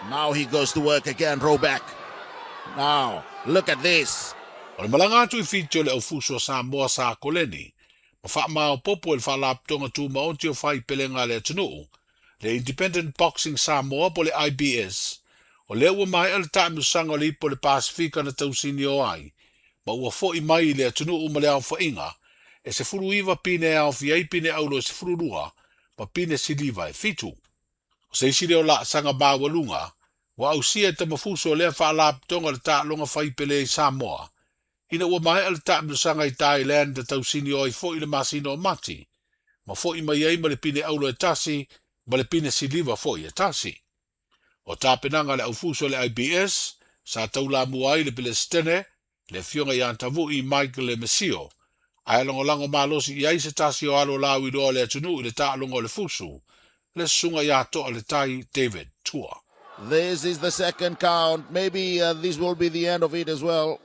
Now he goes to work again, Roback. Now, look at this. O le malanga atu I fitio le au fusu Samoa sa koleni. Ma wha mao popo le whalaptonga tu maonti o whai pelenga le atunuu. Le Independent Boxing Samoa po le IBS. O le ua mai ala tae musanga le ipo le Pasifika na tausini o ai. Ma ua fo'i mai le atunuu ma le au whainga. E se furu iwa pine au fiai pine auro e se furu rua. Ma pine siliva e fitu. O se isire o la sanga bawalunga. Wa au sia te mafuso lea whalaptonga le tae longa whai pele Samoa. Ina ua mai ala tae musanga I Thailand da tausini o ai fo'i le masino o mati. Ma fo'i mai ai ma le pine auro e tasi. Ma le pine siliva fo'i e tasi. O tāpenanga le aufuso le IBS, sa taula muai le Palestine, le fionga I antavu I Michael le Mesio. Ai lango malosi I aise tasi o alo lau I roa le atunu I le tālongo le fusu. Le sunga I atoa le tai David Tua. This is the second count. Maybe this will be the end of it as well.